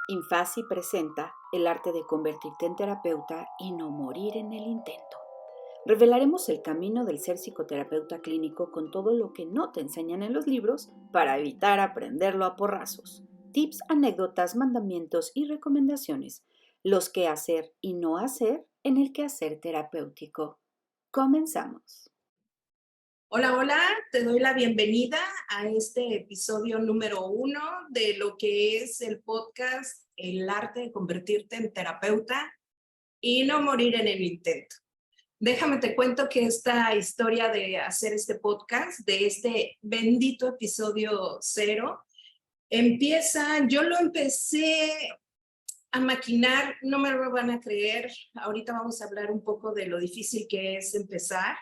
Infasi presenta el arte de convertirte en terapeuta y no morir en el intento. Revelaremos el camino del ser psicoterapeuta clínico con todo lo que no te enseñan en los libros para evitar aprenderlo a porrazos. Tips, anécdotas, mandamientos y recomendaciones. Los que hacer y no hacer en el quehacer terapéutico. Comenzamos. Hola, hola, te doy la bienvenida a este episodio número 1 de lo que es el podcast El arte de convertirte en terapeuta y no morir en el intento. Déjame te cuento que esta historia de hacer este podcast, de este bendito episodio 0, yo lo empecé a maquinar, no me lo van a creer, ahorita vamos a hablar un poco de lo difícil que es empezar.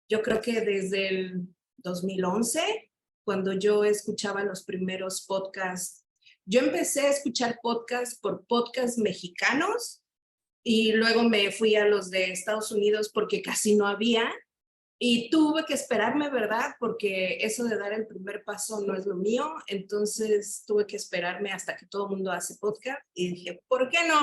Yo creo que desde el 2011, cuando yo escuchaba los primeros podcasts, yo empecé a escuchar podcasts por podcasts mexicanos y luego me fui a los de Estados Unidos porque casi no había y tuve que esperarme, ¿verdad? Porque eso de dar el primer paso no es lo mío, entonces tuve que esperarme hasta que todo el mundo hace podcast y dije, ¿por qué no?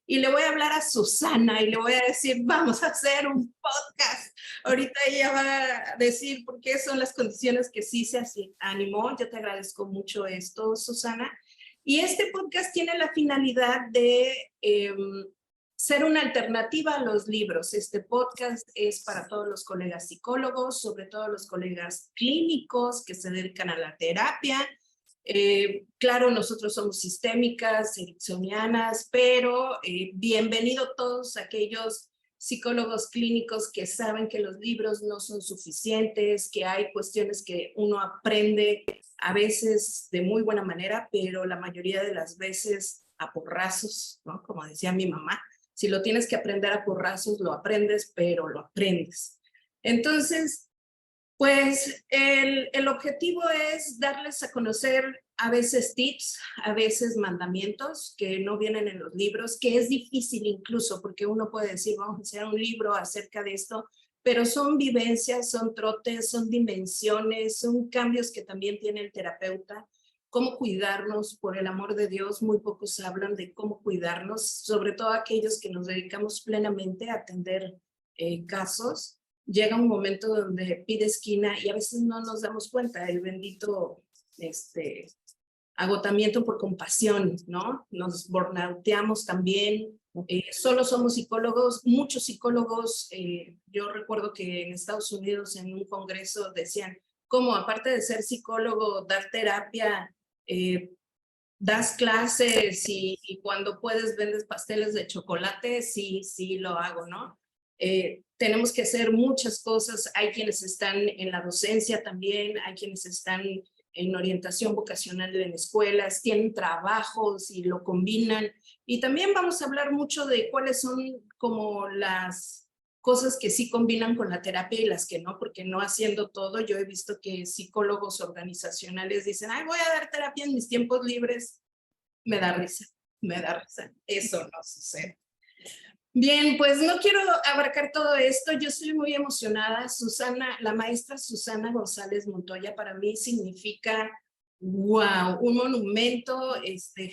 Y le voy a hablar a Susana y le voy a decir, vamos a hacer un podcast. Ahorita ella va a decir por qué son las condiciones que sí se animó. Yo te agradezco mucho esto, Susana. Y este podcast tiene la finalidad de ser una alternativa a los libros. Este podcast es para todos los colegas psicólogos, sobre todo los colegas clínicos que se dedican a la terapia. Claro, nosotros somos sistémicas, ericksonianas, pero bienvenido todos aquellos psicólogos clínicos que saben que los libros no son suficientes, que hay cuestiones que uno aprende a veces de muy buena manera, pero la mayoría de las veces a porrazos, ¿no? Como decía mi mamá, si lo tienes que aprender a porrazos, lo aprendes, pero lo aprendes. Entonces, pues el objetivo es darles a conocer a veces tips, a veces mandamientos que no vienen en los libros, que es difícil incluso porque uno puede decir, vamos a hacer un libro acerca de esto, pero son vivencias, son trotes, son dimensiones, son cambios que también tiene el terapeuta. Cómo cuidarnos, por el amor de Dios, muy pocos hablan de cómo cuidarnos, sobre todo aquellos que nos dedicamos plenamente a atender casos. Llega un momento donde pide esquina y a veces no nos damos cuenta, el bendito agotamiento por compasión, ¿no? Nos burnouteamos también. Solo somos psicólogos, muchos psicólogos. Yo recuerdo que en Estados Unidos en un congreso decían, ¿cómo aparte de ser psicólogo, dar terapia, eh, das clases y cuando puedes vendes pasteles de chocolate? Sí, sí lo hago, ¿no? Tenemos que hacer muchas cosas. Hay quienes están en la docencia también, hay quienes están en orientación vocacional en escuelas, tienen trabajos y lo combinan. Y también vamos a hablar mucho de cuáles son como las cosas que sí combinan con la terapia y las que no, porque no haciendo todo, yo he visto que psicólogos organizacionales dicen, ay, voy a dar terapia en mis tiempos libres. Me da risa, me da risa. Eso no sucede. Bien, pues no quiero abarcar todo esto. Yo estoy muy emocionada. Susana, la maestra Susana González Montoya para mí significa, wow, un monumento.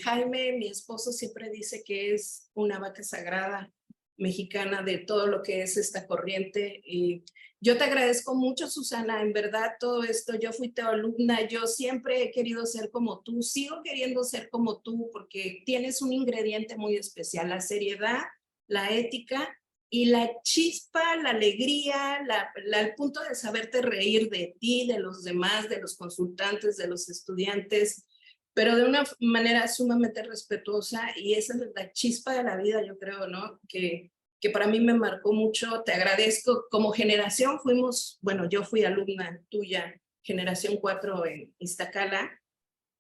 Jaime, mi esposo, siempre dice que es una vaca sagrada mexicana de todo lo que es esta corriente. Y yo te agradezco mucho, Susana, en verdad todo esto. Yo fui tu alumna, yo siempre he querido ser como tú, sigo queriendo ser como tú porque tienes un ingrediente muy especial, la seriedad, la ética y la chispa, la alegría, el punto de saberte reír de ti, de los demás, de los consultantes, de los estudiantes, pero de una manera sumamente respetuosa, y esa es la chispa de la vida, yo creo, ¿no? Que para mí me marcó mucho. Te agradezco. Como generación fuimos, bueno, yo fui alumna tuya, generación 4 en Iztacala,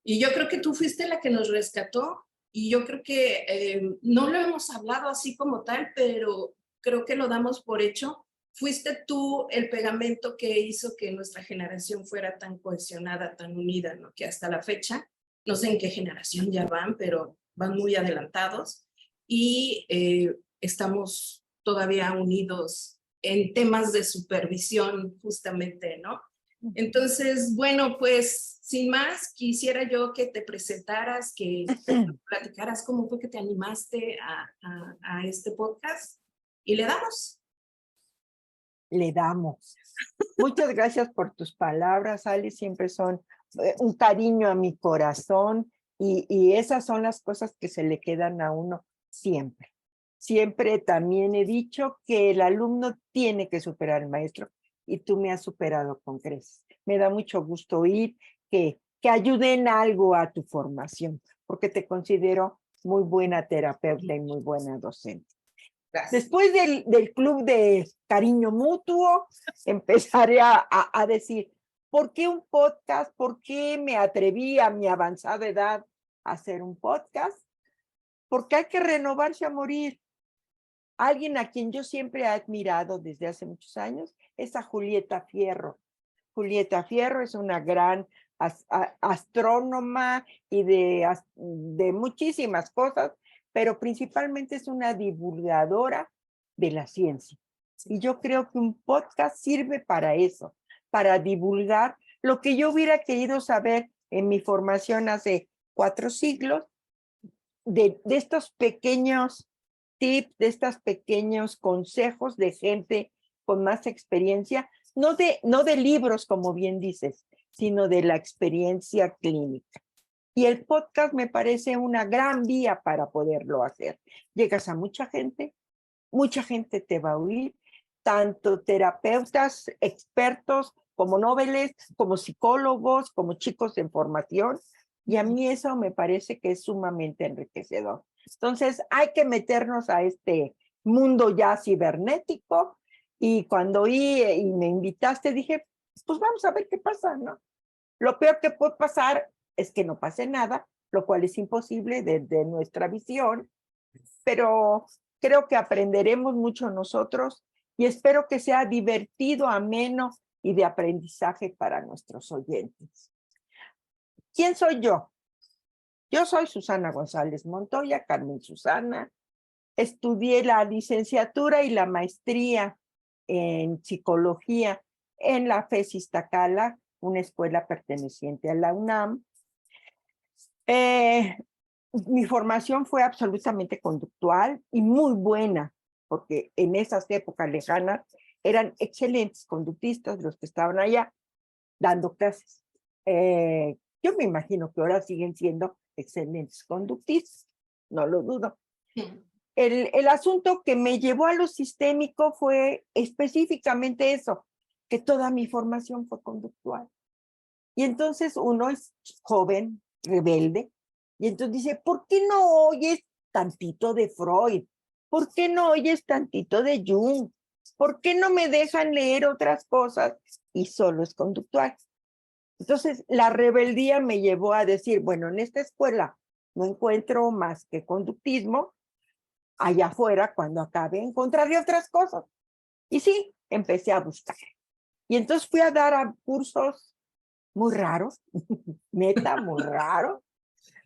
y yo creo que tú fuiste la que nos rescató, y yo creo que no lo hemos hablado así como tal, pero creo que lo damos por hecho. Fuiste tú el pegamento que hizo que nuestra generación fuera tan cohesionada, tan unida, ¿no? Que hasta la fecha, no sé en qué generación ya van, pero van muy adelantados y estamos todavía unidos en temas de supervisión, justamente, ¿no? Entonces, bueno, pues sin más, quisiera yo que te presentaras, que platicaras cómo fue que te animaste a este podcast y le damos. Le damos. Muchas gracias por tus palabras, Ali, siempre son un cariño a mi corazón y esas son las cosas que se le quedan a uno siempre. Siempre también he dicho que el alumno tiene que superar al maestro y tú me has superado con creces. Me da mucho gusto oír que ayude en algo a tu formación, porque te considero muy buena terapeuta y muy buena docente. Gracias. Después del club de cariño mutuo, empezaré a decir, ¿por qué un podcast? ¿Por qué me atreví a mi avanzada edad a hacer un podcast? Porque hay que renovarse a morir. Alguien a quien yo siempre he admirado desde hace muchos años es a Julieta Fierro. Julieta Fierro es una gran astrónoma y de muchísimas cosas, pero principalmente es una divulgadora de la ciencia. Y yo creo que un podcast sirve para eso, para divulgar lo que yo hubiera querido saber en mi formación hace 4 siglos, de estos pequeños tips, de estos pequeños consejos de gente con más experiencia, no de libros, como bien dices, sino de la experiencia clínica. Y el podcast me parece una gran vía para poderlo hacer. Llegas a mucha gente te va a oír, tanto terapeutas, expertos, como noveles, como psicólogos, como chicos en formación, y a mí eso me parece que es sumamente enriquecedor. Entonces, hay que meternos a este mundo ya cibernético, y cuando oí y me invitaste, dije, pues vamos a ver qué pasa, ¿no? Lo peor que puede pasar es que no pase nada, lo cual es imposible desde nuestra visión, pero creo que aprenderemos mucho nosotros y espero que sea divertido, ameno y de aprendizaje para nuestros oyentes. ¿Quién soy yo? Yo soy Susana González Montoya, Carmen Susana. Estudié la licenciatura y la maestría en psicología en la FES Iztacala, una escuela perteneciente a la UNAM. Mi formación fue absolutamente conductual y muy buena, porque en esas épocas lejanas eran excelentes conductistas los que estaban allá dando clases. Yo me imagino que ahora siguen siendo excelentes conductistas, no lo dudo. El asunto que me llevó a lo sistémico fue específicamente eso, que toda mi formación fue conductual. Y entonces uno es joven, rebelde, y entonces dice, ¿por qué no oyes tantito de Freud? ¿Por qué no oyes tantito de Jung? ¿Por qué no me dejan leer otras cosas? Y solo es conductual. Entonces, la rebeldía me llevó a decir, bueno, en esta escuela no encuentro más que conductismo, allá afuera, cuando acabe, encontraré otras cosas. Y sí, empecé a buscar. Y entonces fui a dar a cursos muy raros, neta, muy raro.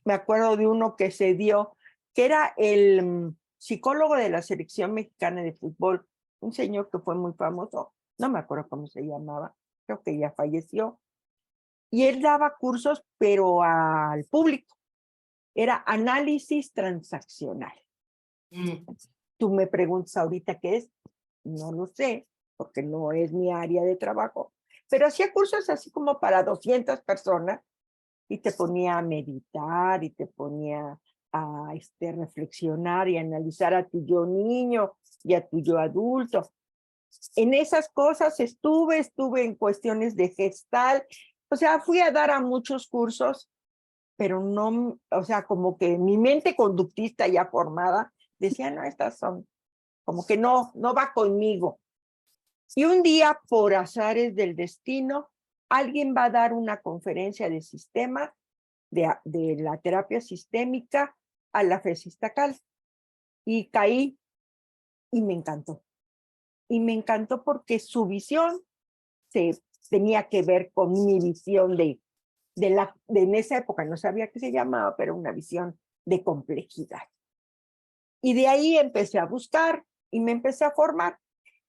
Me acuerdo de uno que se dio, que era el psicólogo de la selección mexicana de fútbol, un señor que fue muy famoso, no me acuerdo cómo se llamaba, creo que ya falleció, y él daba cursos, pero al público. Era análisis transaccional. Tú me preguntas ahorita qué es, no lo sé, porque no es mi área de trabajo, pero hacía cursos así como para 200 personas y te ponía a meditar y te ponía a reflexionar y analizar a tu yo niño y a tu yo adulto. En esas cosas estuve en cuestiones de gestal, o sea, fui a dar a muchos cursos, pero no, o sea, como que mi mente conductista ya formada decía, no, estas son, como que no va conmigo. Y un día, por azares del destino, alguien va a dar una conferencia de sistema de la terapia sistémica a la FES Iztacal. Y caí y me encantó. Y me encantó porque su visión tenía que ver con mi visión de en esa época, no sabía qué se llamaba, pero una visión de complejidad. Y de ahí empecé a buscar y me empecé a formar.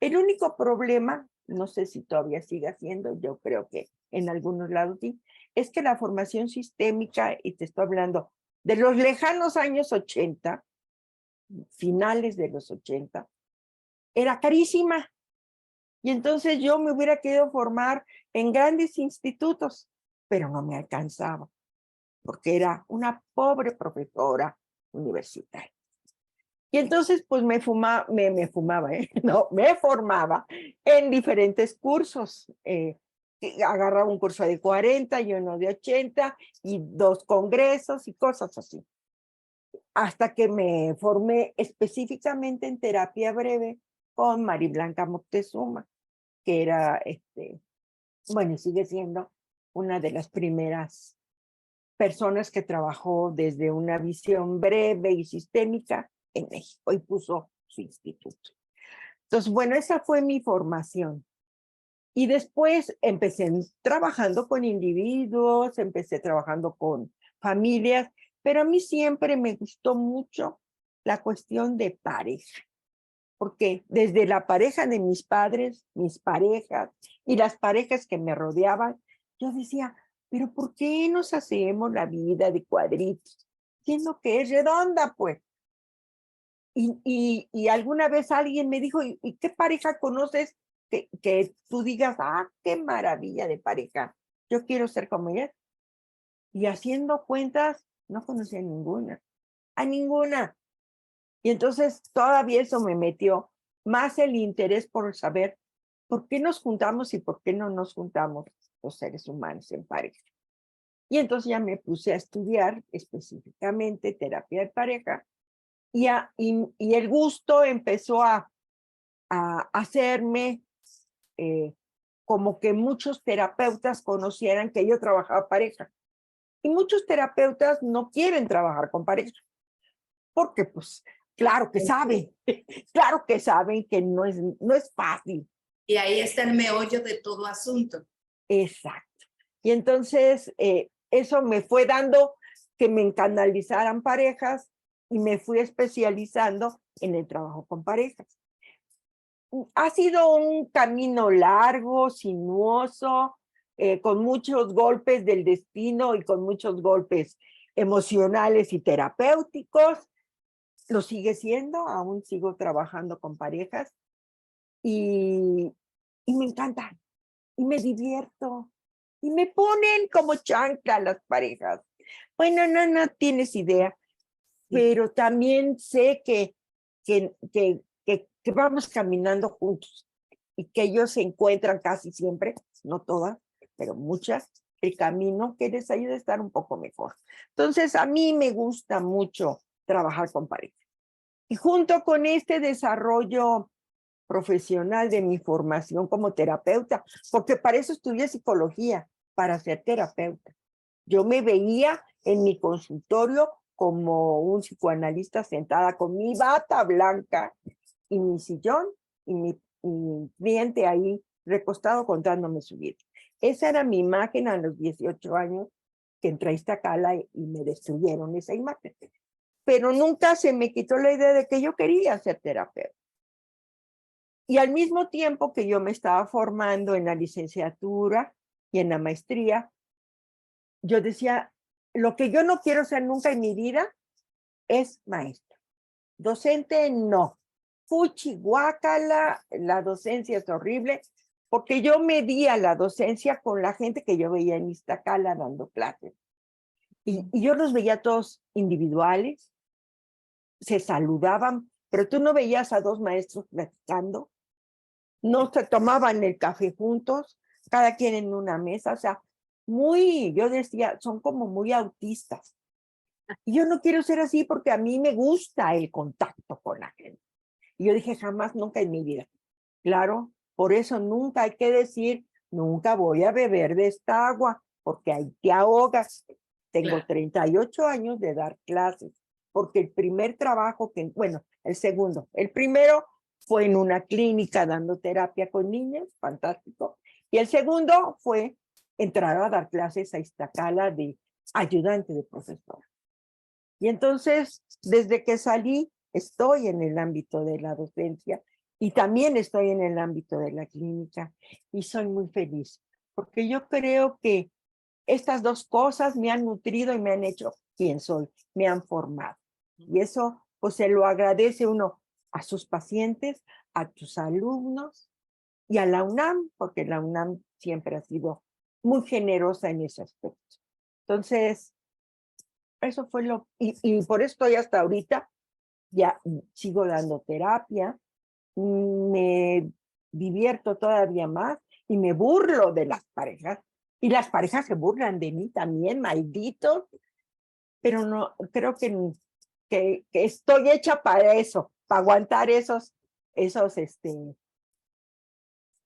El único problema, no sé si todavía sigue siendo, yo creo que en algunos lados sí, es que la formación sistémica, y te estoy hablando de los lejanos años 80, finales de los 80, era carísima. Y entonces yo me hubiera querido formar en grandes institutos, pero no me alcanzaba, porque era una pobre profesora universitaria. Y entonces, pues me fumaba, no, me formaba en diferentes cursos. Agarraba un curso de 40 y uno de 80 y 2 congresos y cosas así. Hasta que me formé específicamente en terapia breve con Mari Blanca Moctezuma, que era, bueno, y sigue siendo una de las primeras personas que trabajó desde una visión breve y sistémica en México y puso su instituto. Entonces, bueno, esa fue mi formación. Y después empecé trabajando con individuos, empecé trabajando con familias, pero a mí siempre me gustó mucho la cuestión de pareja, porque desde la pareja de mis padres, mis parejas y las parejas que me rodeaban, yo decía, pero ¿por qué nos hacemos la vida de cuadritos? Siendo que es redonda, pues. Y alguna vez alguien me dijo, ¿y qué pareja conoces que tú digas, ah, qué maravilla de pareja, yo quiero ser como ella? Y haciendo cuentas, no conocía a ninguna. Y entonces todavía eso me metió más el interés por saber por qué nos juntamos y por qué no nos juntamos los seres humanos en pareja. Y entonces ya me puse a estudiar específicamente terapia de pareja y el gusto empezó a hacerme como que muchos terapeutas conocieran que yo trabajaba pareja. Y muchos terapeutas no quieren trabajar con pareja, porque pues claro que saben, claro que saben que no es fácil. Y ahí está el meollo de todo asunto. Exacto. Y entonces eso me fue dando que me canalizaran parejas y me fui especializando en el trabajo con parejas. Ha sido un camino largo, sinuoso, con muchos golpes del destino y con muchos golpes emocionales y terapéuticos. Lo sigue siendo, aún sigo trabajando con parejas y me encanta, y me divierto, y me ponen como chancla las parejas. Bueno, no tienes idea, pero también sé que vamos caminando juntos y que ellos se encuentran casi siempre, no todas, pero muchas, el camino que les ayuda a estar un poco mejor. Entonces, a mí me gusta mucho trabajar con parejas. Y junto con este desarrollo profesional de mi formación como terapeuta, porque para eso estudié psicología, para ser terapeuta. Yo me veía en mi consultorio como un psicoanalista sentada con mi bata blanca y mi sillón y mi cliente ahí recostado contándome su vida. Esa era mi imagen a los 18 años que entré a Iztacala y me destruyeron esa imagen. Pero nunca se me quitó la idea de que yo quería ser terapeuta. Y al mismo tiempo que yo me estaba formando en la licenciatura y en la maestría, yo decía, lo que yo no quiero ser nunca en mi vida es maestra. Docente, no. Fuchi, guácala, la docencia es horrible, porque yo medía la docencia con la gente que yo veía en Iztacala dando clases. Y yo los veía todos individuales, se saludaban, pero tú no veías a 2 maestros platicando, no se tomaban el café juntos, cada quien en una mesa, o sea, yo decía, son como muy autistas. Y yo no quiero ser así porque a mí me gusta el contacto con la gente. Y yo dije, jamás, nunca en mi vida. Claro, por eso nunca hay que decir, nunca voy a beber de esta agua, porque ahí te ahogas. Tengo 38 años de dar clases, porque el primer trabajo el segundo, el primero fue en una clínica dando terapia con niños, fantástico. Y el segundo fue entrar a dar clases a Iztacala de ayudante de profesor. Y entonces, desde que salí, estoy en el ámbito de la docencia y también estoy en el ámbito de la clínica y soy muy feliz, porque yo creo que estas dos cosas me han nutrido y me han hecho quien soy, me han formado. Y eso, pues se lo agradece uno a sus pacientes, a tus alumnos y a la UNAM, porque la UNAM siempre ha sido muy generosa en ese aspecto. Entonces, eso fue y por eso estoy hasta ahorita, ya sigo dando terapia, me divierto todavía más y me burlo de las parejas. Y las parejas se burlan de mí también, malditos, pero no, creo que estoy hecha para eso, para aguantar esos,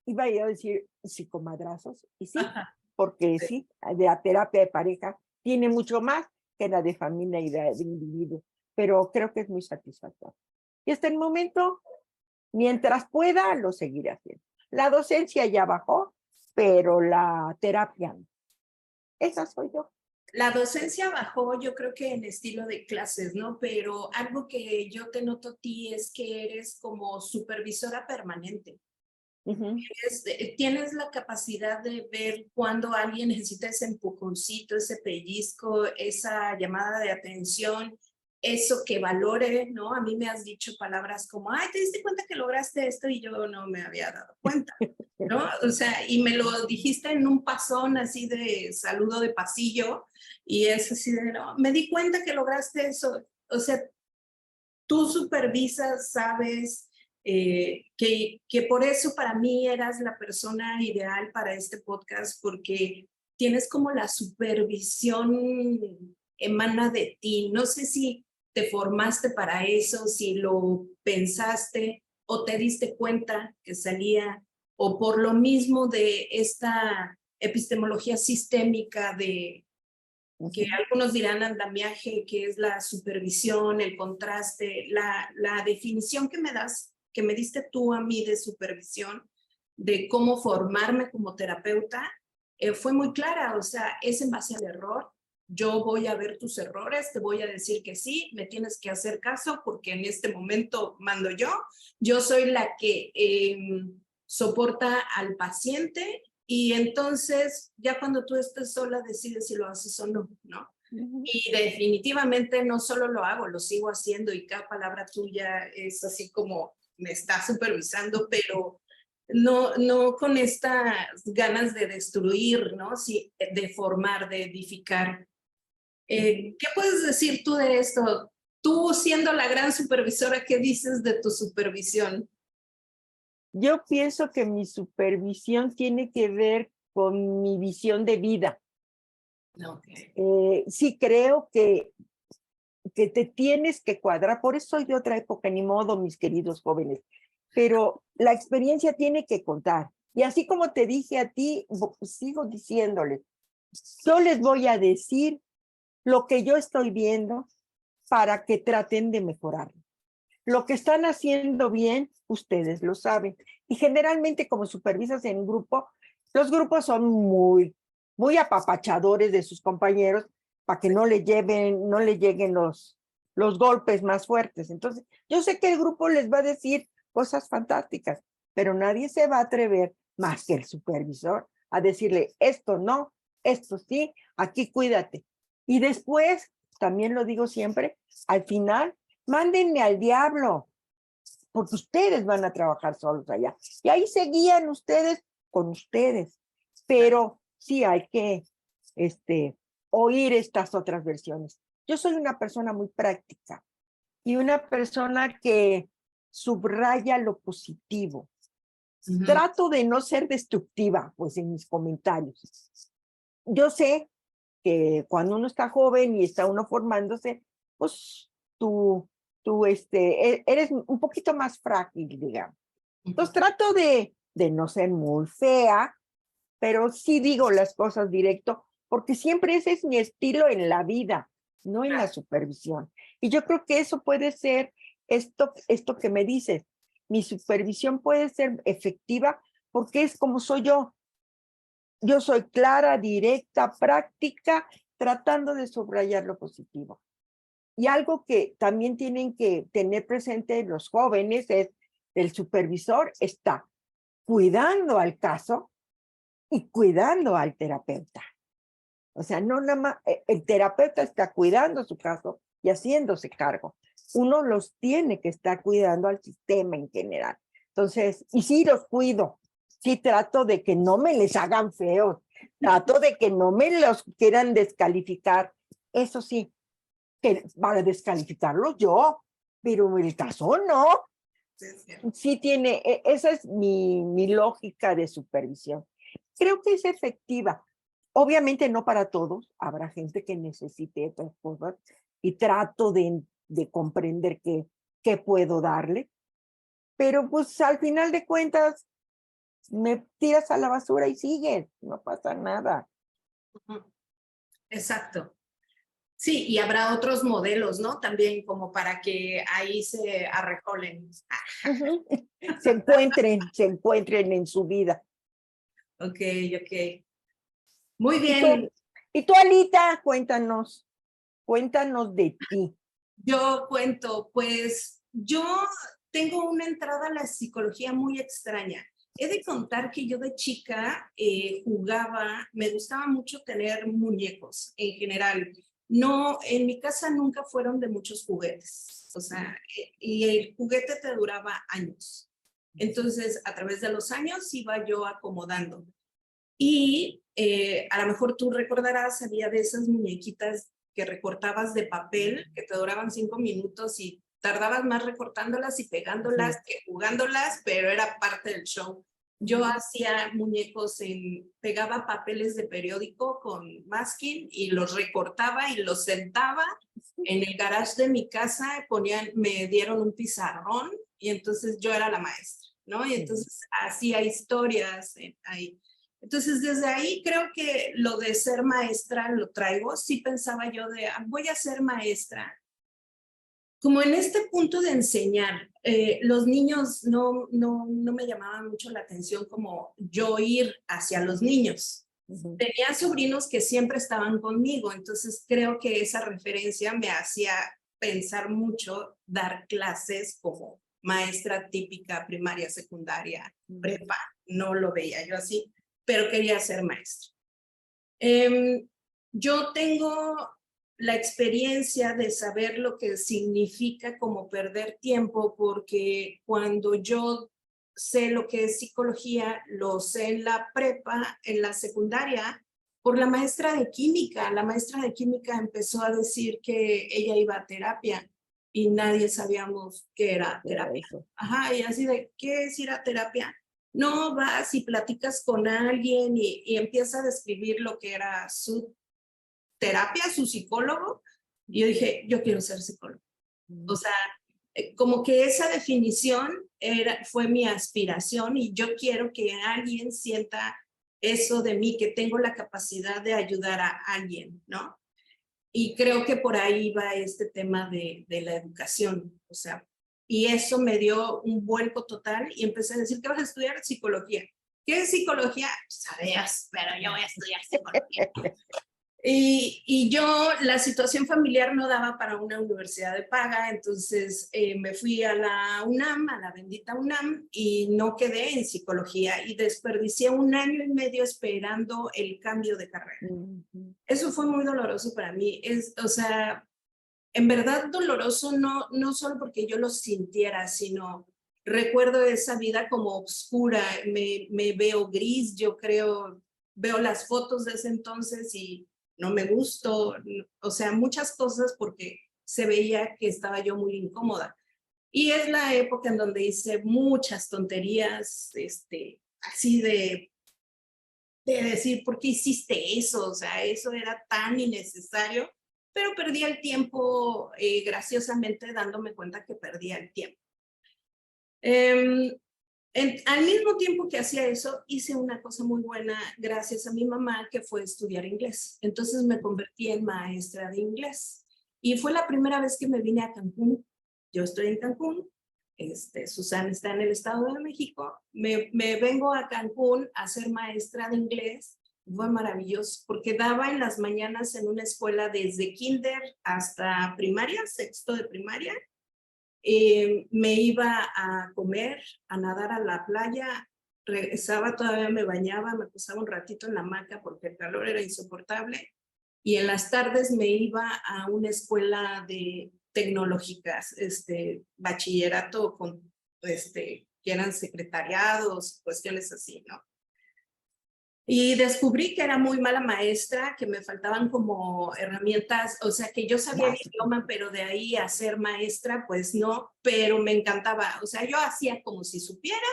iba a decir psicomadrazos, y sí, Ajá. porque sí, de la terapia de pareja tiene mucho más que la de familia y de individuo, pero creo que es muy satisfactorio. Y hasta el momento, mientras pueda, lo seguiré haciendo. La docencia ya bajó, pero la terapia no. Esa soy yo. La docencia bajó, yo creo que en estilo de clases, ¿no? Pero algo que yo te noto a ti es que eres como supervisora permanente. Tienes la capacidad de ver cuando alguien necesita ese empujoncito, ese pellizco, esa llamada de atención, eso que valore, ¿no? A mí me has dicho palabras como, ay, ¿te diste cuenta que lograste esto? Y yo no me había dado cuenta, ¿no? O sea, y me lo dijiste en un pasón así de saludo de pasillo, y es así de, no, me di cuenta que lograste eso. O sea, tú supervisas, sabes, que por eso para mí eras la persona ideal para este podcast, porque tienes como la supervisión emana de ti. No sé si te formaste para eso, si lo pensaste o te diste cuenta que salía, o por lo mismo de esta epistemología sistémica de que algunos dirán andamiaje, que es la supervisión, el contraste, la definición que me das, que me diste tú a mí de supervisión, de cómo formarme como terapeuta, fue muy clara. O sea, es en base al error. Yo voy a ver tus errores, te voy a decir que sí, me tienes que hacer caso porque en este momento mando yo. Yo soy la que soporta al paciente, y entonces ya cuando tú estés sola decides si lo haces o no, ¿no? Y definitivamente no solo lo hago, lo sigo haciendo, y cada palabra tuya es así como me está supervisando, pero no con estas ganas de destruir, ¿no? Sí, de formar, de edificar. ¿Qué puedes decir tú de esto? Tú siendo la gran supervisora, ¿qué dices de tu supervisión? Yo pienso que mi supervisión tiene que ver con mi visión de vida. Okay. Sí creo que te tienes que cuadrar, por eso soy de otra época, ni modo, mis queridos jóvenes, pero la experiencia tiene que contar. Y así como te dije a ti, sigo diciéndoles, yo les voy a decir lo que yo estoy viendo para que traten de mejorarlo. Lo que están haciendo bien, ustedes lo saben. Y generalmente como supervisas en grupo, los grupos son muy apapachadores de sus compañeros para que no le lleguen los golpes más fuertes. Entonces, yo sé que el grupo les va a decir cosas fantásticas, pero nadie se va a atrever más que el supervisor a decirle esto no, esto sí, aquí cuídate. Y después, también lo digo siempre, al final, mándenme al diablo, porque ustedes van a trabajar solos allá. Y ahí seguían ustedes con ustedes. Pero sí hay que oír estas otras versiones. Yo soy una persona muy práctica y una persona que subraya lo positivo. Trato de no ser destructiva, pues, en mis comentarios. Yo sé que cuando uno está joven y está uno formándose, pues tú eres un poquito más frágil, digamos. Entonces trato de no ser muy fea, pero sí digo las cosas directo, porque siempre ese es mi estilo en la vida, no en la supervisión. Y yo creo que eso puede ser esto que me dices. Mi supervisión puede ser efectiva porque es como soy yo. Yo soy clara, directa, práctica, tratando de subrayar lo positivo. Y algo que también tienen que tener presente los jóvenes es el supervisor está cuidando al caso y cuidando al terapeuta. O sea, no nada más, el terapeuta está cuidando su caso y haciéndose cargo. Uno los tiene que estar cuidando al sistema en general. Entonces, y sí los cuido, sí trato de que no me les hagan feos, trato de que no me los quieran descalificar. Eso sí, que para descalificarlos yo, pero el caso no. Sí tiene, esa es mi lógica de supervisión. Creo que es efectiva. Obviamente no para todos, habrá gente que necesite otras cosas y trato de comprender qué puedo darle, pero pues al final de cuentas me tiras a la basura y sigues, no pasa nada. Exacto. Sí, y habrá otros modelos, ¿no? También como para que ahí se arrecolen. Se encuentren en su vida. Ok, ok. Muy Y tú, bien. Alita, cuéntanos de ti. Yo cuento, pues yo tengo una entrada a la psicología muy extraña. He de contar que yo de chica jugaba, me gustaba mucho tener muñecos en general. No, en mi casa nunca fueron de muchos juguetes, o sea, y el juguete te duraba años. Entonces, a través de los años iba yo acomodando. Y a lo mejor tú recordarás, había de esas muñequitas que recortabas de papel, que te duraban 5 minutos y tardabas más recortándolas y pegándolas que jugándolas, pero era parte del show. Yo hacía muñecos pegaba papeles de periódico con masking y los recortaba y los sentaba en el garage de mi casa, me dieron un pizarrón y entonces yo era la maestra, ¿no? Y entonces hacía historias ahí. Entonces, desde ahí creo que lo de ser maestra lo traigo. Sí pensaba yo voy a ser maestra. Como en este punto de enseñar, los niños no me llamaban mucho la atención como yo ir hacia los niños. Tenía sobrinos que siempre estaban conmigo, entonces creo que esa referencia me hacía pensar mucho dar clases como maestra típica, primaria, secundaria, prepa. No lo veía yo así, pero quería ser maestra. Yo tengo la experiencia de saber lo que significa como perder tiempo, porque cuando yo sé lo que es psicología, lo sé en la prepa, en la secundaria, por la maestra de química. La maestra de química empezó a decir que ella iba a terapia y nadie sabíamos qué era terapia. Ajá, y así de, ¿qué es ir a terapia? No, vas y platicas con alguien y empieza a describir lo que era su terapia, su psicólogo. Y yo dije, yo quiero ser psicólogo. O sea, como que esa definición fue mi aspiración y yo quiero que alguien sienta eso de mí, que tengo la capacidad de ayudar a alguien, ¿no? Y creo que por ahí va este tema de la educación, o sea, y eso me dio un vuelco total y empecé a decir que vas a estudiar psicología. ¿Qué es psicología? Sabías, pero yo voy a estudiar psicología. Y yo, la situación familiar no daba para una universidad de paga, entonces me fui a la UNAM, a la bendita UNAM, y no quedé en psicología y desperdicié 1 año y medio esperando el cambio de carrera. Eso fue muy doloroso para mí. O sea, en verdad doloroso no solo porque yo lo sintiera, sino recuerdo esa vida como oscura, me veo gris, yo creo, veo las fotos de ese entonces y no me gustó, o sea, muchas cosas porque se veía que estaba yo muy incómoda. Y es la época en donde hice muchas tonterías, así de decir, ¿por qué hiciste eso? O sea, eso era tan innecesario, pero perdí el tiempo graciosamente dándome cuenta que perdía el tiempo. Al mismo tiempo que hacía eso, hice una cosa muy buena gracias a mi mamá, que fue estudiar inglés. Entonces me convertí en maestra de inglés. Y fue la primera vez que me vine a Cancún. Yo estoy en Cancún, Susana está en el Estado de México. Me vengo a Cancún a ser maestra de inglés. Fue maravilloso porque daba en las mañanas en una escuela desde kinder hasta primaria, sexto de primaria. Me iba a comer, a nadar a la playa, regresaba, todavía me bañaba, me pasaba un ratito en la hamaca porque el calor era insoportable y en las tardes me iba a una escuela de tecnológicas, bachillerato con, que eran secretariados, cuestiones así, ¿no? Y descubrí que era muy mala maestra, que me faltaban como herramientas, o sea, que yo sabía el idioma, pero de ahí a ser maestra, pues no, pero me encantaba. O sea, yo hacía como si supiera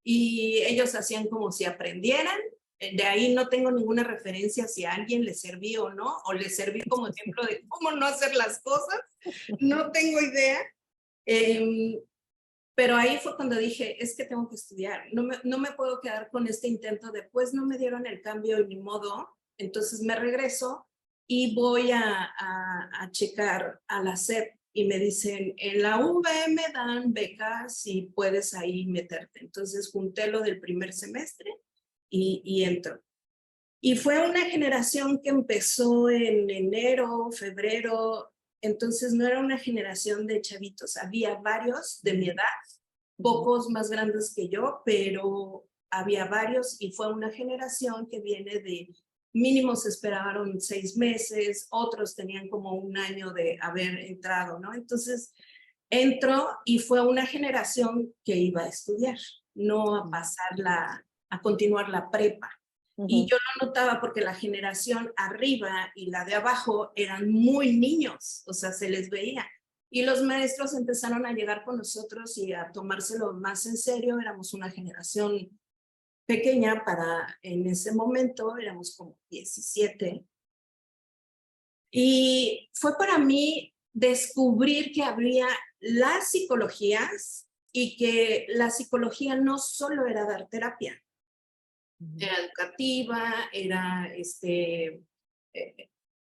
y ellos hacían como si aprendieran. De ahí no tengo ninguna referencia si a alguien le serví o no, o le serví como ejemplo de cómo no hacer las cosas. No tengo idea. Pero ahí fue cuando dije, es que tengo que estudiar, no me puedo quedar con este intento de, pues no me dieron el cambio y ni modo, entonces me regreso y voy a checar a la SEP y me dicen, en la VM dan becas y puedes ahí meterte. Entonces junté lo del primer semestre y entro. Y fue una generación que empezó en enero, febrero, entonces no era una generación de chavitos, había varios de mi edad, pocos más grandes que yo, pero había varios y fue una generación que viene de mínimo se esperaron 6 meses, otros tenían como un año de haber entrado, ¿no? Entonces entró y fue una generación que iba a estudiar, no a a continuar la prepa. Y yo lo notaba porque la generación arriba y la de abajo eran muy niños, o sea, se les veía. Y los maestros empezaron a llegar con nosotros y a tomárselo más en serio. Éramos una generación pequeña para, en ese momento, éramos como 17. Y fue para mí descubrir que habría las psicologías y que la psicología no solo era dar terapia, era educativa, era,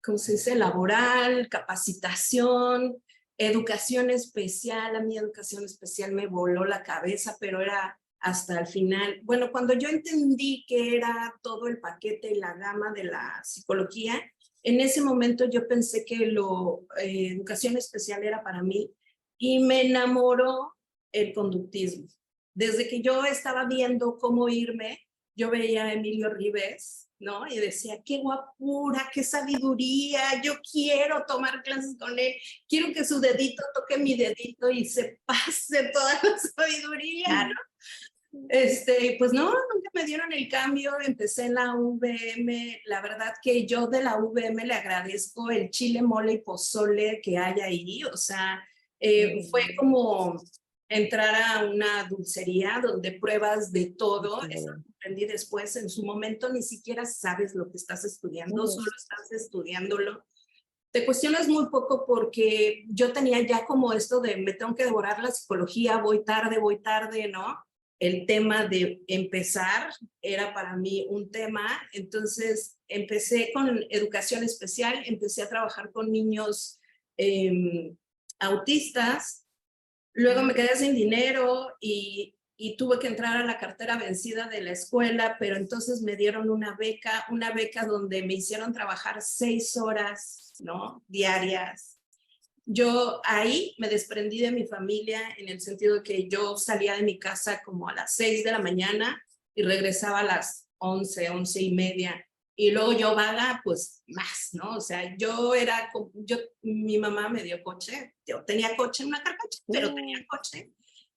¿cómo se dice? Laboral, capacitación, educación especial. A mí educación especial me voló la cabeza, pero era hasta el final. Bueno, cuando yo entendí que era todo el paquete y la gama de la psicología, en ese momento yo pensé que educación especial era para mí y me enamoró el conductismo. Desde que yo estaba viendo cómo irme, yo veía a Emilio Ribes, ¿no? Y decía, qué guapura, qué sabiduría, yo quiero tomar clases con él, quiero que su dedito toque mi dedito y se pase toda la sabiduría, ¿no? Pues no, nunca me dieron el cambio, empecé en la VM, la verdad que yo de la VM le agradezco el chile, mole y pozole que hay ahí, o sea, fue como entrar a una dulcería donde pruebas de todo. Eso lo aprendí después. En su momento ni siquiera sabes lo que estás estudiando, solo estás estudiándolo. Te cuestionas muy poco porque yo tenía ya como esto de me tengo que devorar la psicología, voy tarde, ¿no? El tema de empezar era para mí un tema. Entonces empecé con educación especial, empecé a trabajar con niños autistas. Luego me quedé sin dinero y tuve que entrar a la cartera vencida de la escuela, pero entonces me dieron una beca donde me hicieron trabajar 6 horas, ¿no? Diarias. Yo ahí me desprendí de mi familia en el sentido de que yo salía de mi casa como a las 6 de la mañana y regresaba a las 11:30. Y luego yo vaga, pues más, ¿no? O sea, mi mamá me dio coche, yo tenía coche, una carcacha, pero tenía coche.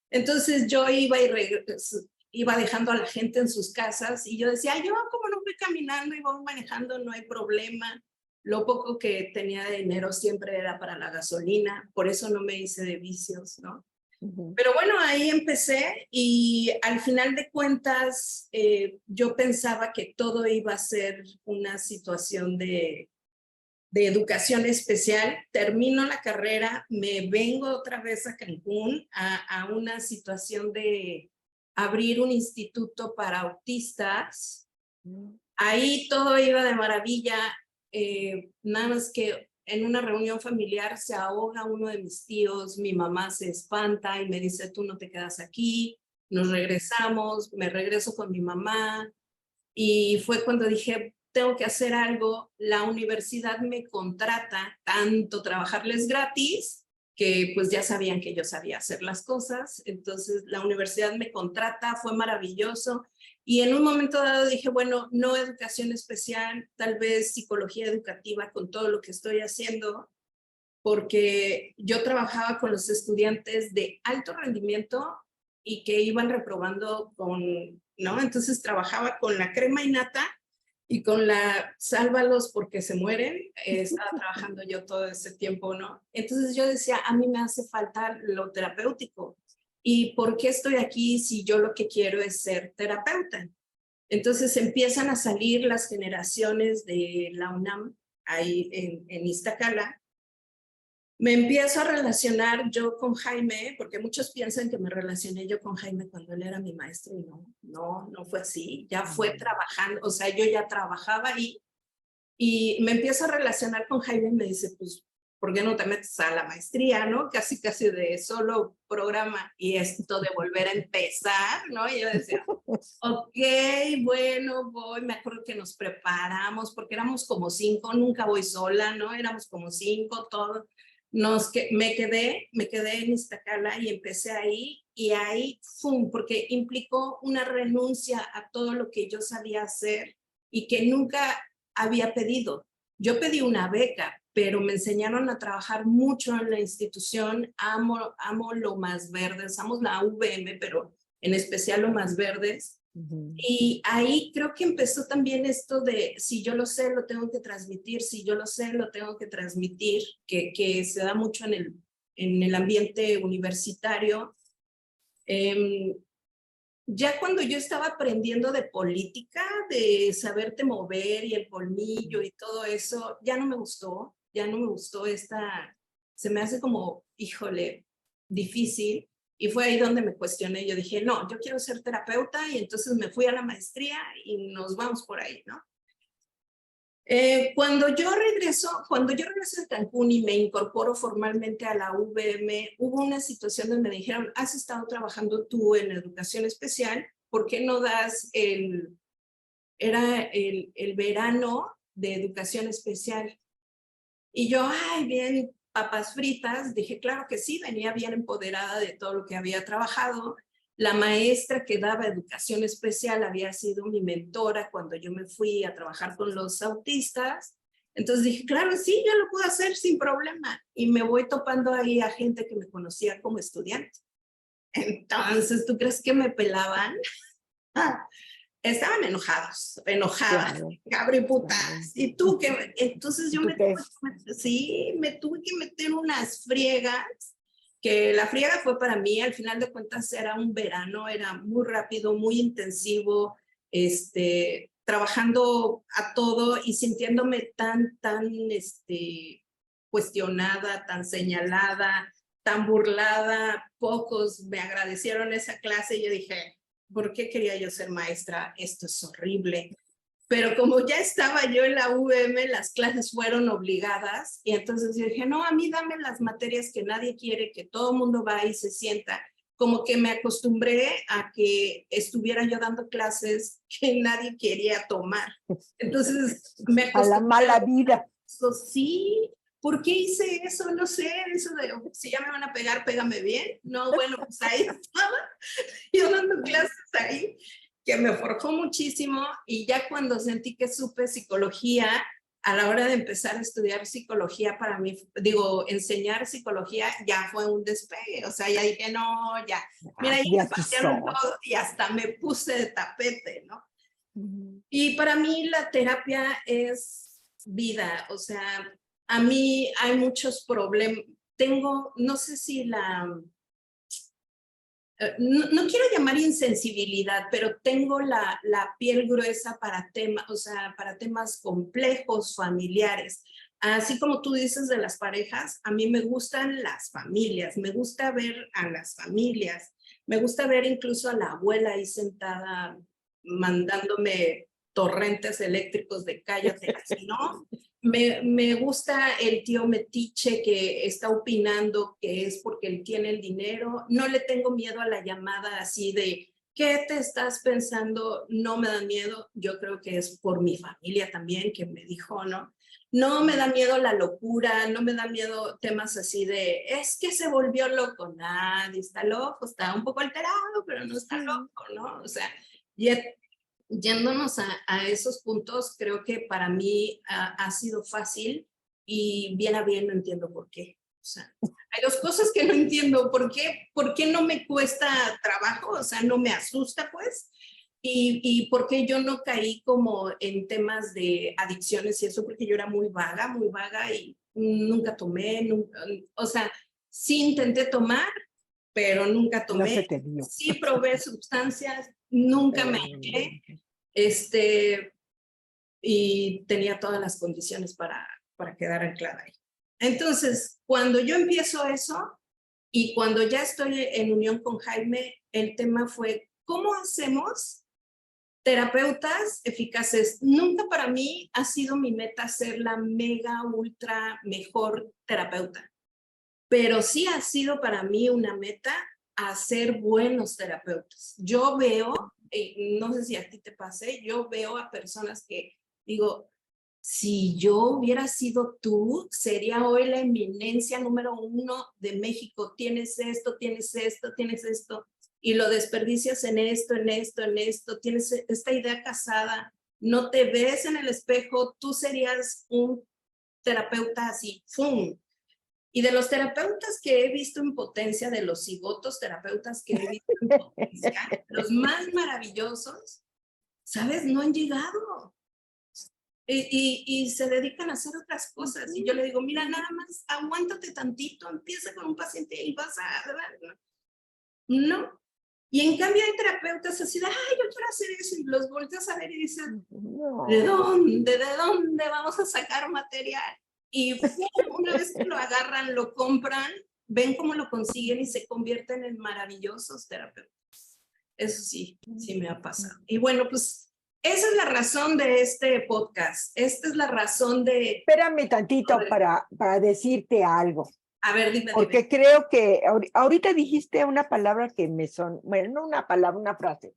Entonces yo iba dejando a la gente en sus casas y yo decía, yo como no voy caminando y voy manejando, no hay problema. Lo poco que tenía de dinero siempre era para la gasolina, por eso no me hice de vicios, ¿no? Pero bueno, ahí empecé y al final de cuentas yo pensaba que todo iba a ser una situación de educación especial. Termino la carrera, me vengo otra vez a Cancún a una situación de abrir un instituto para autistas. Ahí todo iba de maravilla, nada más que en una reunión familiar se ahoga uno de mis tíos, mi mamá se espanta y me dice, tú no te quedas aquí, nos regresamos, me regreso con mi mamá y fue cuando dije, tengo que hacer algo. La universidad me contrata, tanto trabajarles gratis, que pues ya sabían que yo sabía hacer las cosas, entonces la universidad me contrata, fue maravilloso. Y en un momento dado dije, bueno, no educación especial, tal vez psicología educativa con todo lo que estoy haciendo, porque yo trabajaba con los estudiantes de alto rendimiento y que iban reprobando ¿no? Entonces trabajaba con la crema innata y con la sálvalos porque se mueren. Estaba trabajando yo todo ese tiempo, ¿no? Entonces yo decía, a mí me hace falta lo terapéutico. ¿Y por qué estoy aquí si yo lo que quiero es ser terapeuta? Entonces empiezan a salir las generaciones de la UNAM ahí en Iztacala. Me empiezo a relacionar yo con Jaime, porque muchos piensan que me relacioné yo con Jaime cuando él era mi maestro, y no fue así. Ya fue trabajando, o sea, yo ya trabajaba ahí, y me empiezo a relacionar con Jaime y me dice, pues, ¿por qué no te metes a la maestría, no? Casi de solo programa, y esto de volver a empezar, ¿no? Y yo decía, ok, bueno, voy. Me acuerdo que nos preparamos, porque éramos como 5, nunca voy sola, ¿no? Éramos como 5, todo. Me quedé en Iztacala y empecé ahí, y ahí, ¡fum!, porque implicó una renuncia a todo lo que yo sabía hacer y que nunca había pedido. Yo pedí una beca, pero me enseñaron a trabajar mucho en la institución. Amo lo más verdes, amo la UVM, pero en especial lo más verdes. Y ahí creo que empezó también esto de, si yo lo sé, lo tengo que transmitir, si yo lo sé, lo tengo que transmitir, que se da mucho en el ambiente universitario. Ya cuando yo estaba aprendiendo de política, de saberte mover y el colmillo y todo eso, ya no me gustó se me hace como, híjole, difícil. Y fue ahí donde me cuestioné. Yo dije, no, yo quiero ser terapeuta, y entonces me fui a la maestría y nos vamos por ahí, ¿no? Cuando yo regreso a Cancún y me incorporo formalmente a la UVM, hubo una situación donde me dijeron, has estado trabajando tú en educación especial, ¿por qué no das era el verano de educación especial? Y yo, ay, bien, papas fritas, dije, claro que sí, venía bien empoderada de todo lo que había trabajado. La maestra que daba educación especial había sido mi mentora cuando yo me fui a trabajar con los autistas. Entonces dije, claro, sí, yo lo puedo hacer sin problema. Y me voy topando ahí a gente que me conocía como estudiante. Entonces, ¿tú crees que me pelaban? Estaban enojadas, Claro, cabriputas. claro. Y tú, entonces yo ¿Tú qué? me tuve que meter unas friegas, que la friega fue para mí, al final de cuentas era un verano, era muy rápido, muy intensivo, trabajando a todo y sintiéndome tan, cuestionada, tan señalada, tan burlada. Pocos me agradecieron esa clase y yo dije, ¿por qué quería yo ser maestra? Esto es horrible. Pero como ya estaba yo en la UVM, las clases fueron obligadas, y entonces yo dije, no, a mí dame las materias que nadie quiere, que todo el mundo va y se sienta. Como que me acostumbré a que estuviera yo dando clases que nadie quería tomar. Entonces me A la acostumbré mala a vida. eso. Sí, ¿por qué hice eso? No sé, eso de, si ya me van a pegar, pégame bien. No, bueno, pues ahí estaba yo dando clases ahí, que me forjó muchísimo. Y ya cuando sentí que supe psicología, a la hora de empezar a estudiar psicología, para mí, enseñar psicología ya fue un despegue. O sea, ya dije, no, ya, mira, De ya aquí pasearon soy. todo y hasta me puse de tapete, ¿no? Y para mí la terapia es vida. O sea, a mí hay muchos problemas. No sé si no quiero llamar insensibilidad, pero tengo la piel gruesa para temas, o sea, para temas complejos, familiares. Así como tú dices de las parejas, a mí me gustan las familias, me gusta ver a las familias, me gusta ver incluso a la abuela ahí sentada mandándome torrentes eléctricos de cállate, así, ¿no? Me gusta el tío metiche que está opinando que es porque él tiene el dinero. No le tengo miedo a la llamada así de, ¿qué te estás pensando? No me da miedo. Yo creo que es por mi familia también que me dijo, ¿no? No me da miedo la locura, no me da miedo temas así de, es que se volvió loco. Nadie está loco, está un poco alterado, pero no está loco, ¿no? O sea, yéndonos a esos puntos, creo que para mí ha sido fácil y bien a bien no entiendo por qué. O sea, hay dos cosas que no entiendo. ¿Por qué no me cuesta trabajo? O sea, no me asusta, pues. Y por qué yo no caí como en temas de adicciones y eso, porque yo era muy vaga y nunca tomé, o sea, sí intenté tomar, pero nunca No se tomé. te dio. Sí probé sustancias, nunca me hallé, y tenía todas las condiciones para quedar anclada ahí. Entonces, cuando yo empiezo eso y cuando ya estoy en unión con Jaime, el tema fue, ¿cómo hacemos terapeutas eficaces? Nunca para mí ha sido mi meta ser la mega, ultra, mejor terapeuta, pero sí ha sido para mí una meta hacer buenos terapeutas. Yo veo, no sé si a ti te pase, yo veo a personas que digo, si yo hubiera sido tú, sería hoy la eminencia número 1 de México. Tienes esto, tienes esto, tienes esto, y lo desperdicias en esto, en esto, en esto. Tienes esta idea casada, no te ves en el espejo, tú serías un terapeuta así, ¡fum! Y de los terapeutas que he visto en potencia, de los cigotos terapeutas que he visto en potencia, los más maravillosos, ¿sabes? No han llegado. Y se dedican a hacer otras cosas. Y yo le digo, mira, nada más aguántate tantito, empieza con un paciente y vas a... No. Y en cambio hay terapeutas así de, ay, yo quiero hacer eso. Y los volteas a ver y dices, No. ¿de dónde vamos a sacar material? Y una vez que lo agarran, lo compran, ven cómo lo consiguen y se convierten en maravillosos terapeutas. Eso sí, sí me ha pasado. Y bueno, pues esa es la razón de este podcast. Esta es la razón de... Espérame tantito para decirte algo. A ver, dime. Porque creo que ahorita dijiste una palabra que me son, bueno, no una palabra, una frase.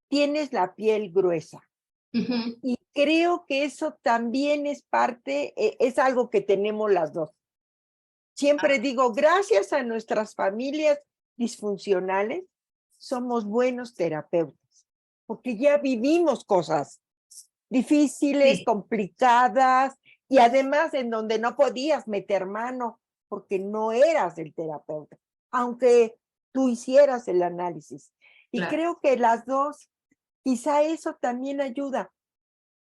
Tienes la piel gruesa. Y creo que eso también es parte, es algo que tenemos las dos. Siempre digo, gracias a nuestras familias disfuncionales, somos buenos terapeutas, porque ya vivimos cosas difíciles, complicadas, y además en donde no podías meter mano, porque no eras el terapeuta, aunque tú hicieras el análisis. Y creo que las dos, quizá eso también ayuda.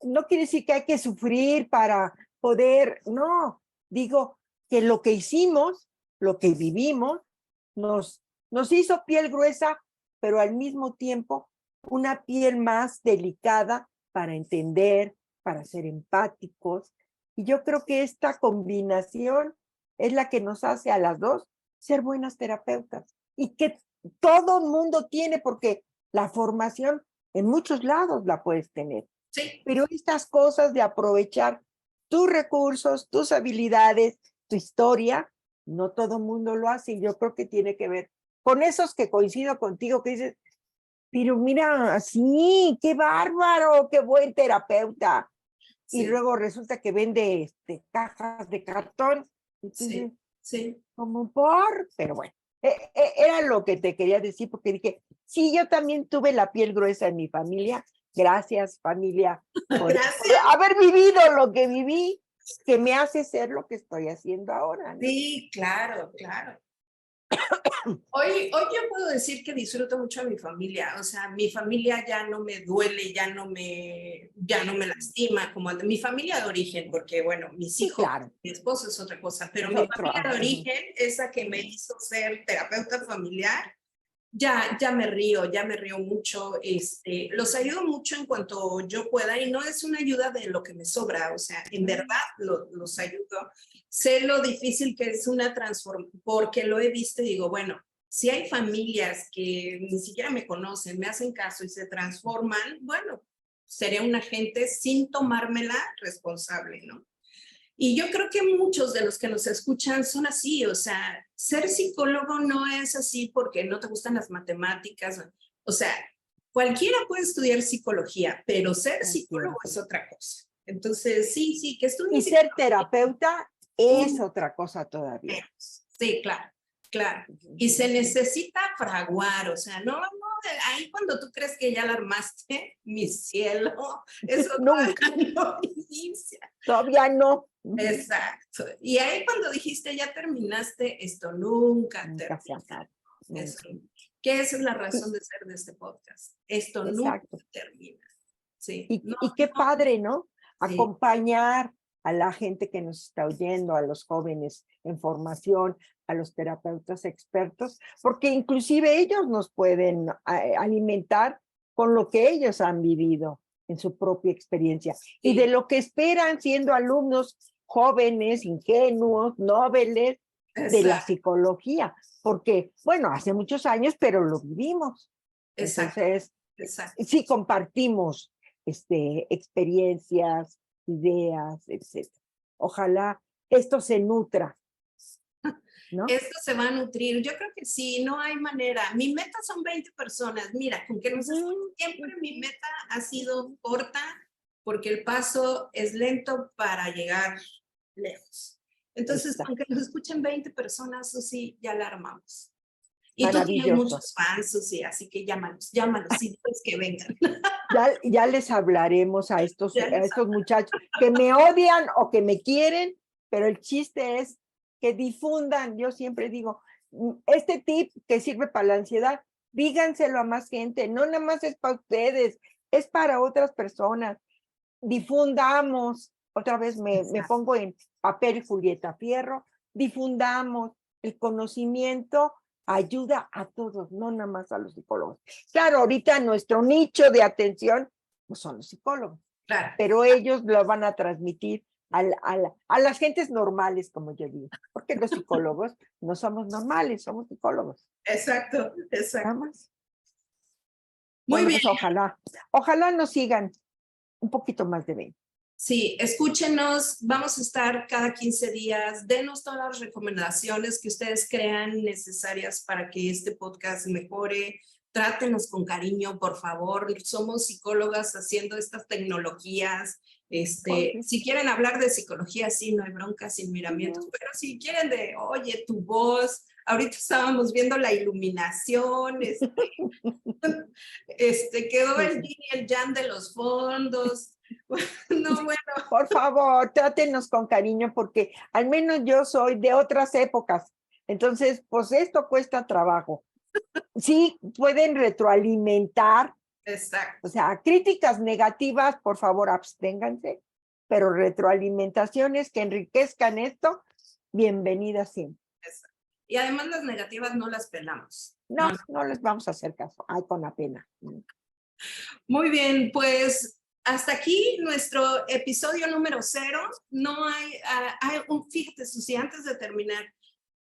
No quiere decir que hay que sufrir para poder, no, digo que lo que hicimos, lo que vivimos, nos hizo piel gruesa, pero al mismo tiempo una piel más delicada para entender, para ser empáticos. Y yo creo que esta combinación es la que nos hace a las dos ser buenas terapeutas y que todo el mundo tiene, porque la formación en muchos lados la puedes tener. Sí. Pero estas cosas de aprovechar tus recursos, tus habilidades, tu historia, no todo el mundo lo hace, y yo creo que tiene que ver con esos que coincido contigo, que dices, pero mira, sí, qué bárbaro, qué buen terapeuta. Sí. Y luego resulta que vende cajas de cartón. Entonces, sí. Como pero bueno, era lo que te quería decir, porque dije, sí, yo también tuve la piel gruesa en mi familia. Gracias, familia, por haber vivido lo que viví, que me hace ser lo que estoy haciendo ahora, ¿no? Sí, claro, claro. Hoy yo puedo decir que disfruto mucho a mi familia. O sea, mi familia ya no me duele, ya no me lastima, como mi familia de origen, porque bueno, mis hijos, sí, claro, mi esposo es otra cosa, pero mi familia de origen, esa que me hizo ser terapeuta familiar, ya me río mucho, los ayudo mucho en cuanto yo pueda, y no es una ayuda de lo que me sobra, o sea, en verdad los ayudo. Sé lo difícil que es una transformación, porque lo he visto y digo, bueno, si hay familias que ni siquiera me conocen, me hacen caso y se transforman, bueno, seré un agente sin tomármela responsable, ¿no? Y yo creo que muchos de los que nos escuchan son así, o sea, ser psicólogo no es así porque no te gustan las matemáticas, o sea, cualquiera puede estudiar psicología, pero ser psicólogo es otra cosa. Entonces, sí, que estudie. Y ser terapeuta es otra cosa todavía. Sí, claro. Y se necesita fraguar, o sea, no ahí cuando tú crees que ya la armaste, mi cielo, eso Nunca, todavía no inicia. todavía no. Exacto. Y ahí cuando dijiste ya terminaste, esto nunca Nunca se termina. acaba. Eso, Nunca. que esa es la Y- razón de ser de este podcast. Esto nunca Exacto. termina. Sí, no, Y qué no, padre, ¿no? sí, Acompañar a la gente que nos está oyendo, a los jóvenes en formación, a los terapeutas expertos, porque inclusive ellos nos pueden alimentar con lo que ellos han vivido en su propia experiencia y de sí, lo que esperan siendo alumnos jóvenes, ingenuos, nobles de la exacto, psicología, porque, bueno, hace muchos años, pero lo vivimos. exacto, Entonces, exacto. sí compartimos experiencias, ideas, etcétera. Ojalá esto se nutra, ¿no? Esto se va a nutrir. Yo creo que sí, no hay manera. Mi meta son 20 personas. Mira, con que nos escuchen Ujú, siempre, mi ujú. meta ha sido corta porque el paso es lento para llegar lejos. Entonces, Está aunque nos escuchen 20 personas, Susi, ya la armamos. Y tú tienes maravilloso. muchos fans, Susi, así que llámalos, llámalos y diles que vengan. Ya les hablaremos Ya a les estos muchachos que me odian o que me quieren, pero el chiste es que difundan. Yo siempre digo, este tip que sirve para la ansiedad, díganselo a más gente, no nada más es para ustedes, es para otras personas. Difundamos, otra vez me Exacto. pongo en papel Julieta Fierro, difundamos el conocimiento, ayuda a todos, no nada más a los psicólogos. Claro, ahorita nuestro nicho de atención pues son los psicólogos, Claro, pero ellos lo van a transmitir a las gentes normales, como yo digo, porque los psicólogos no somos normales, somos psicólogos, exacto, nada exacto. más. Muy Bueno, bien. pues ojalá nos sigan un poquito más de 20. Sí, escúchenos, vamos a estar cada 15 días, denos todas las recomendaciones que ustedes crean necesarias para que este podcast mejore, trátenos con cariño, por favor, somos psicólogas haciendo estas tecnologías, si quieren hablar de psicología, sí, no hay bronca, sin miramientos, pero si quieren de, oye, tu voz, ahorita estábamos viendo la iluminación, quedó Sí, el sí. yin y el yang de los fondos, no, bueno. Por favor, trátenos con cariño porque al menos yo soy de otras épocas. Entonces, pues esto cuesta trabajo. Sí, pueden retroalimentar, o Exacto, sea, críticas negativas, por favor, absténganse, pero retroalimentaciones que enriquezcan esto, bienvenidas siempre. exacto. Y además las negativas no las pelamos. No, No, no. no les vamos a hacer caso. Ay, con la pena. Muy bien, pues hasta aquí nuestro episodio número 0. No fíjate, Susi, antes de terminar,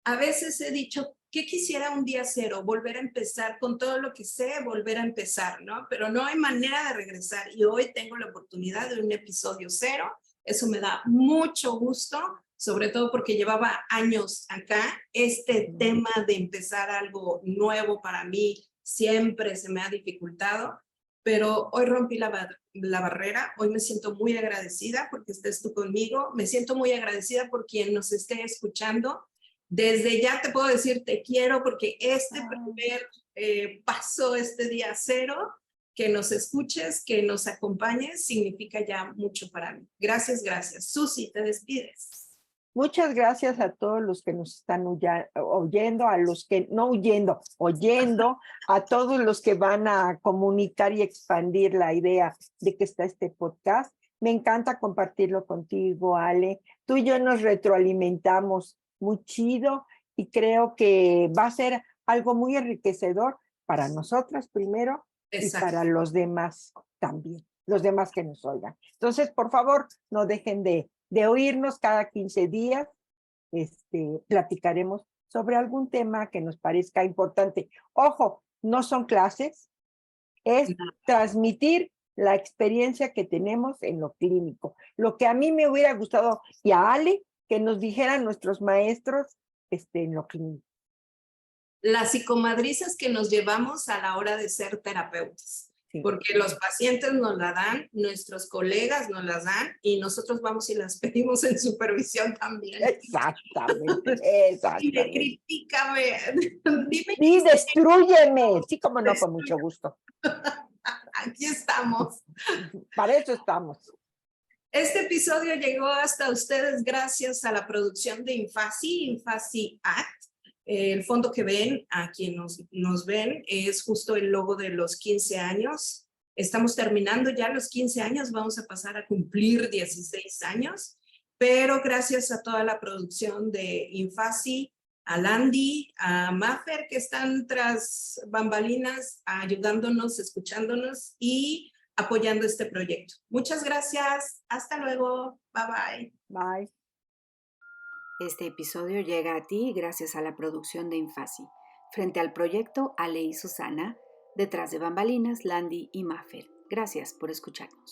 a veces he dicho que quisiera un día 0, volver a empezar con todo lo que sé, volver a empezar, ¿no? Pero no hay manera de regresar y hoy tengo la oportunidad de un episodio 0. Eso me da mucho gusto, sobre todo porque llevaba años acá. Este tema de empezar algo nuevo para mí siempre se me ha dificultado, pero hoy rompí la barrera, hoy me siento muy agradecida porque estés tú conmigo, me siento muy agradecida por quien nos esté escuchando. Desde ya te puedo decir te quiero porque este primer paso, este día 0, que nos escuches, que nos acompañes, significa ya mucho para mí. Gracias, gracias. Susi, te despides. Muchas gracias a todos los que nos están oyendo, a los que no huyendo, oyendo, a todos los que van a comunicar y expandir la idea de que está este podcast. Me encanta compartirlo contigo, Ale. Tú y yo nos retroalimentamos muy chido y creo que va a ser algo muy enriquecedor para nosotras primero y Exacto. para los demás también, los demás que nos oigan. Entonces, por favor, no dejen de oírnos cada 15 días, platicaremos sobre algún tema que nos parezca importante. Ojo, no son clases, es transmitir la experiencia que tenemos en lo clínico. Lo que a mí me hubiera gustado, y a Ale, que nos dijeran nuestros maestros en lo clínico. Las psicomadrizas que nos llevamos a la hora de ser terapeutas. Sí. porque los pacientes nos la dan, nuestros colegas nos las dan y nosotros vamos y las pedimos en supervisión también. Exactamente, Dime, exactamente. critícame, dime. Sí, destrúyeme. Sí, como no, con mucho gusto. Aquí estamos. Para eso estamos. Este episodio llegó hasta ustedes gracias a la producción de Infasi Act. El fondo que ven, a quien nos ven, es justo el logo de los 15 años. Estamos terminando ya los 15 años, vamos a pasar a cumplir 16 años, pero gracias a toda la producción de Infasi, a Landy, a Mafer, que están tras bambalinas ayudándonos, escuchándonos y apoyando este proyecto. Muchas gracias. Hasta luego. Bye bye. Bye. Este episodio llega a ti gracias a la producción de Infasi. Frente al proyecto, Ale y Susana. Detrás de bambalinas, Landy y Maffer. Gracias por escucharnos.